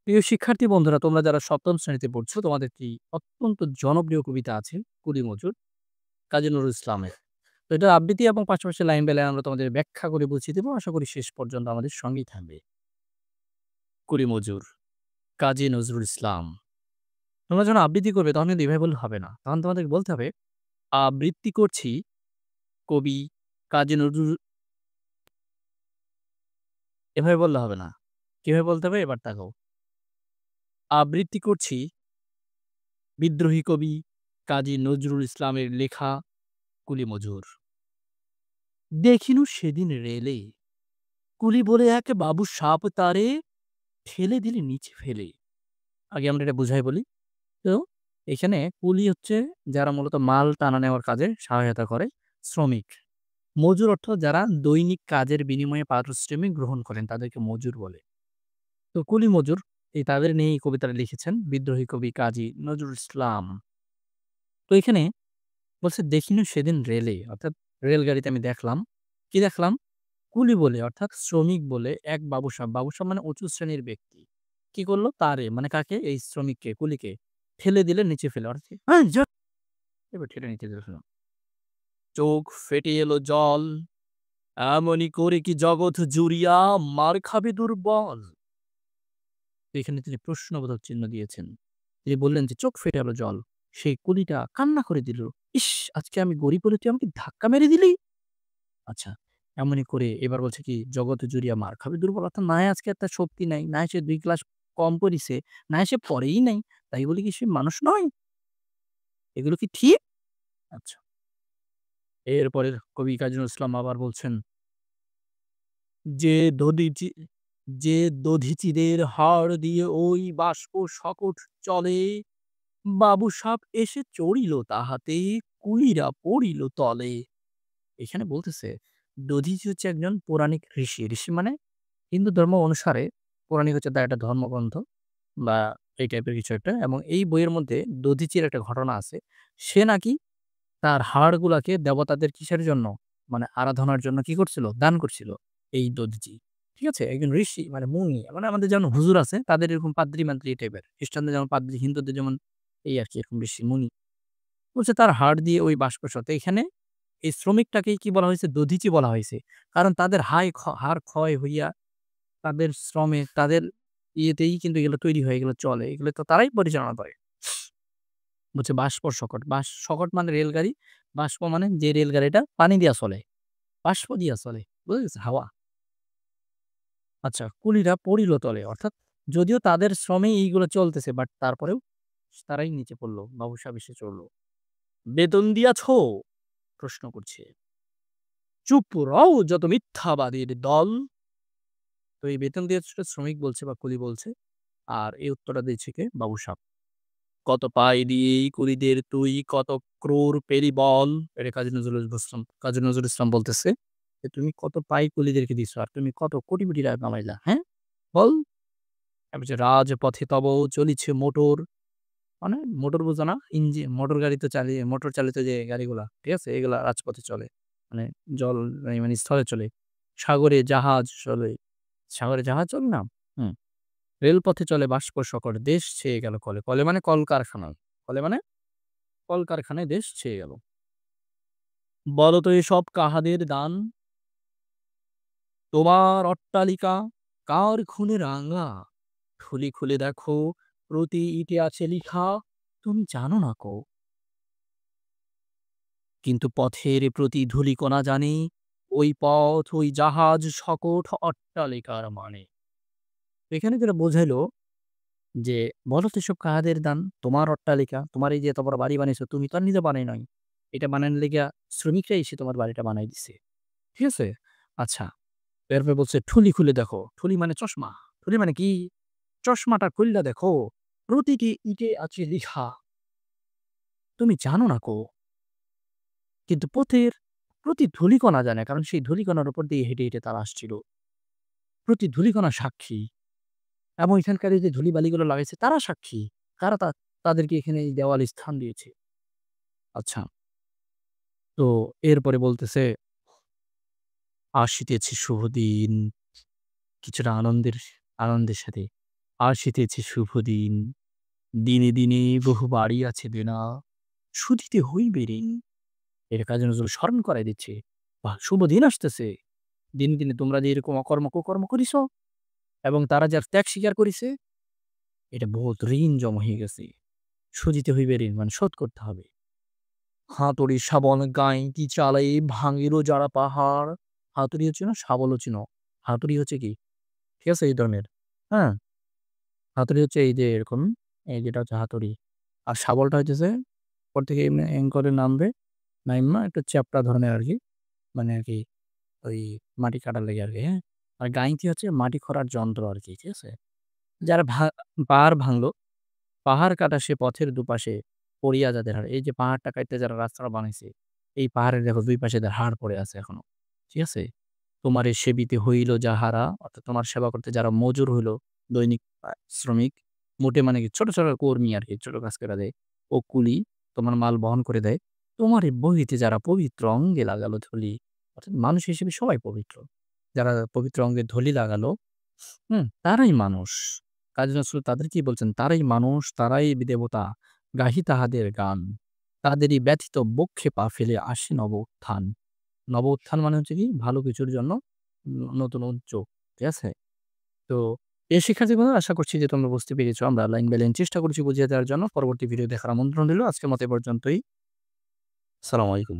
প্রিয় শিক্ষার্থী বন্ধুরা, তোমরা যারা সপ্তম শ্রেণীতে পড়ছো, তোমাদের একটি অত্যন্ত জনপ্রিয় কবিতা আছে কুলি মজুর, কাজী নজরুল ইসলামের। তো এটার আবৃত্তি এবং পাশাপাশি লাইন বাই লাইন আমরা তোমাদের ব্যাখ্যা করে বুঝিয়ে দেবো। আশা করি শেষ পর্যন্ত আমাদের সঙ্গেই থাকবে। কুলি মজুর, কাজী নজরুল ইসলাম। তোমরা যখন আবৃত্তি করবে তখন কিন্তু এভাবে বললে হবে না। তখন তোমাদেরকে বলতে হবে, আবৃত্তি করছি কবি কাজী নজরুল। এভাবে বললে হবে না। কিভাবে বলতে হবে এবার তাকাও। আবৃত্তি করছি বিদ্রোহী কবি কাজী নজরুল ইসলামের লেখা কুলি মজুর। দেখিনু সেদিন রেলে কুলি বলে এক বাবু সাপ তারে ঠেলে দিলে নিচে ফেলে। আগে আমরা এটা বুঝাই বলি। তো এখানে কুলি হচ্ছে যারা মূলত মাল টানা নেওয়ার কাজে সহায়তা করে, শ্রমিক। মজুর অর্থ যারা দৈনিক কাজের বিনিময়ে পারিশ্রমিক গ্রহণ করেন তাদেরকে মজুর বলে। তো কুলি মজুর এই তাদের নিয়ে এই কবিতাটা লিখেছেন বিদ্রোহী কবি কাজী নজরুল ইসলাম। তো এখানে বলছে, দেখিনু সেদিন রেলে অর্থাৎ রেলগাড়িতে আমি দেখলাম। কি দেখলাম? কুলি বলে অর্থাৎ শ্রমিক বলে এক বাবুসাব, বাবুসাব মানে উঁচু শ্রেণীর ব্যক্তি। কি করল? তারে মানে কাকে? এই শ্রমিককে, কুলিকে ঠেলে দিলেন নিচে ফেলে। অর্থাৎ "হেই যা!" এবার ঠেলে নিচে দিল। চোখ ফেটে এলো জল, এমনি করে কি জগৎ জুড়িয়া মার খাবে দুর্বল। তো এখানে তিনি প্রশ্নবোধক চিহ্ন দিয়েছেন। তিনি বললেন যে, চোখ ফেটে এলো জল। সেই কুলিটা কান্না করে দিল। ইস! আজকে আমি গরিব বলে তুই আমাকে ধাক্কা মেরে দিলি। আচ্ছা, এমনি করে এবার বলছে কি জগৎ জুড়িয়া মার খাবে দুর্বল। অর্থাৎ না আজকে আর তার শক্তি নাই, না সে ২ ক্লাস কম পড়িছে, না সে পড়েই নাই। তাই বলে কি সে মানুষ নয়? এগুলো কি ঠিক? আচ্ছা। এরপরে কবি কাজী নজরুল ইসলাম আবার বলছেন, যে দধিচি যে দধিচিদের হাড় দিয়ে ওই বাষ্প সকট চলে, বাবুসাপ এসে চড়িল তাহাতে, কুলিরা পড়িল তলে। এখানে বলতেছে দধিচি হচ্ছে একজন পৌরাণিক ঋষি। ঋষি মানে হিন্দু ধর্ম অনুসারে পৌরাণিক হচ্ছে তার একটা ধর্মগ্রন্থ বা এই টাইপের কিছু একটা, এবং এই বইয়ের মধ্যে দধিচির একটা ঘটনা আছে। সে নাকি তার হাড়গুলাকে দেবতাদের কিসের জন্য? মানে আরাধনার জন্য কি করছিল? দান করছিল এই দধিচি। ঠিক আছে? একজন ঋষি মানে মুনি, মানে আমাদের যেমন হুজুর আছে তাদের এরকম পাদ্রী-মাদ্রী এই টাইপের। খ্রিস্টানদের যেমন পাদ্রী, হিন্দুদের যেমন এই আরকি এরকম ঋষি, মুনি। বলছে তার হাড় দিয়ে ওই বাষ্পসতে এখানে এই শ্রমিকটাকেই কি বলা হয়েছে? দধিচি বলা হয়েছে। কারণ তাদের হাড় ক্ষয় হইয়া তাদের শ্রমে, তাদের ইয়েতেই কিন্তু এগুলো তৈরি হয়, এগুলো চলে। এগুলো তো তারাই পরিচালনা করে। বলছে বাষ্প সকট। সকট মানে রেলগাড়ি, বাষ্প মানে যে রেলগাড়িটা পানি দিয়া চলে, বাষ্প দিয়া চলে। বুঝা গেছে? হাওয়া। আচ্ছা, কুলিরা পড়িল তলে। অর্থাৎ যদিও তাদের শ্রমে এইগুলো চলতেছে বাট তারপরেও তারাই নিচে পড়ল। বাবুসাব এসে চড়ল। বেতন দিয়াছ? প্রশ্ন করছে। চুপ রও যত মিথ্যাবাদীর দল। তো এই বেতন দিয়েছ শ্রমিক বলছে বা কুলি বলছে। আর এই উত্তরটা দিচ্ছে কে? বাবুসাব। কত পাই দিয়েই কুলিদের তুই কত ক্রোড় পেলি বল। এটা কাজী নজরুল ইসলাম বলতেছে যে, "তুমি কত পাই কুলিদেরকে দিছো আর তুমি কত কোটি, কোটি টাকা কামাইলা, হ্যাঁ? বল।" তারপর যে, "রাজপথে তব চলিছে মোটর।" মানে মোটর বুঝো না? মোটর গাড়ি তো চালিয়ে মোটর চালিত যে গাড়িগুলা, ঠিক আছে? এগুলা রাজপথে চলে। মানে জল মানে স্থলে চলে। সাগরে জাহাজ চলে। সাগরে জাহাজ চলে না? হুম। রেলপথে চলে বাষ্প সকট, দেশ ছেয়ে গেল কলে। কলে মানে কলকারখানায়। কলে মানে কলকারখানায় দেশ ছেয়ে গেল। বলো তো এসব কাহাদের দান? তোমার অট্টালিকা কার খুনে রাঙা? থলি খুলে দেখো প্রতি ইটে আছে লিখা, তুমি জানো না কো। কিন্তু পথের প্রতি ধূলিকণা জানে, ওই পথ ওই জাহাজ সকট অট্টালিকার মানে। তো এখানে যেটা বোঝাইলো যে, বলো তো এসব কাহাদের দান? তোমার অট্টালিকা, তোমার এই যে এত বড় বাড়ি বানাইছো তুমি তো আর নিজে বানাই নাই। এটা বানাইর লেগা শ্রমিকরা এসে তোমার বাড়িটা বানাই দিছে। ঠিক আছে? আচ্ছা। এরপরে বলছে, "ঠুলি খুলে দেখো।" ঠুলি মানে চশমা। ঠুলি মানে কি? চশমাটা খুইল্লা দেখো। প্রতিটি ইটে আছে লিখা, তুমি জানো না কো। কিন্তু পথের প্রতি ধূলিকণা জানে, কারণ সেই ধূলিকণার উপর দিয়ে হেঁটে, হেঁটে তারা আসছিল। প্রতি ধূলিকণা সাক্ষী, এবং এখানকার এই যে ধূলিবালিগুলো লাগাইছে তারা সাক্ষী। কারা তাদেরকে এখানে এই দেওয়ালে স্থান দিয়েছে। আচ্ছা, তো এরপরে বলতেছে, "আসিতেছে শুভ দিন।" কিছুটা আনন্দের সাথে। আসিতেছে শুভ দিন। দিনে, দিনে বহু বাড়ি আছে দেনা। শুধিতে হইবে ঋণ। এটা কাজী নজরুল স্মরণ করায় দিচ্ছে। বাহ! শুভ দিন আসতেছে। দিনে, দিনে তোমরা যে এরকম অকর্ম কুকর্ম করিস এবং তারা যার ত্যাগ স্বীকার করিছে, এটা বহুত ঋণ জমা হয়ে গেছে। শুধিতে হইবে ঋণ মানে শোধ করতে হবে। হাতুড়ি শাবল গাঁইতি চালে ভাঙিল যারা পাহাড়। হাতুড়ি হচ্ছে না, শাবলও চিনো। হাতুড়ি হচ্ছে কি? ঠিক আছে? এই ধরনের। হ্যাঁ? হাতুড়ি হচ্ছে এই যে এরকম, এই যেটা হচ্ছে হাতুড়ি। আর শাবলটা হইতেছে উপর থেকে এমনি করে নামবে। নাইমা একটু চ্যাপ্টা ধরনের আরকি। মানে আরকি ওই মাটি কাটার লেগে আরকি, হ্যাঁ? আর গাঁইতি হচ্ছে মাটি খোঁড়ার যন্ত্র আরকি। ঠিক আছে? যারা পাহাড় ভাঙলো, পাহাড় কাটা সে পথের দুপাশে পড়িয়া যাদের হাড়। এই যে পাহাড়টা কাইট্টা যারা রাস্তাটা বানাইছে, এই পাহাড়ের দেখো ২ পাশে এদের হাড় পড়ে আছে এখনো। ঠিক আছে? তোমারে সেবিতে হইল যাহারা, অর্থাৎ তোমার সেবা করতে যারা মজুর হইলো, দৈনিক শ্রমিক, মোটে মানে কি ছোট, ছোট কর্মী আরকি, ছোট কাজ কইরা দেয়। ও কুলি তোমার মাল বহন করে দেয়। তোমারে বহিতে যারা পবিত্র অঙ্গে লাগালো ধুলি, অর্থাৎ মানুষ হিসেবে সবাই পবিত্র। যারা পবিত্র অঙ্গে ধুলি লাগালো, তারাই মানুষ। কাজী নজরুল তাদেরকেই বলছেন, "তারাই মানুষ, তারাই দেবতা, গাহি তাহাদের গান। তাদেরই ব্যথিত বক্ষে পা ফেলে আসে নব উত্থান।" নব উত্থান মানে হচ্ছে কি? ভালো কিছুর জন্য নতুন উদ্যোগ। ঠিক আছে? তো প্রিয় শিক্ষার্থী বন্ধুরা, আশা করছি যে তোমরা বুঝতে পেরেছো। আমরা লাইন বাই লাইন চেষ্টা করেছি বুঝিয়ে দেওয়ার জন্য। পরবর্তী ভিডিও দেখার আমন্ত্রণ রইলো। আজকের মতো এ পর্যন্তই। আসসালামু আলাইকুম।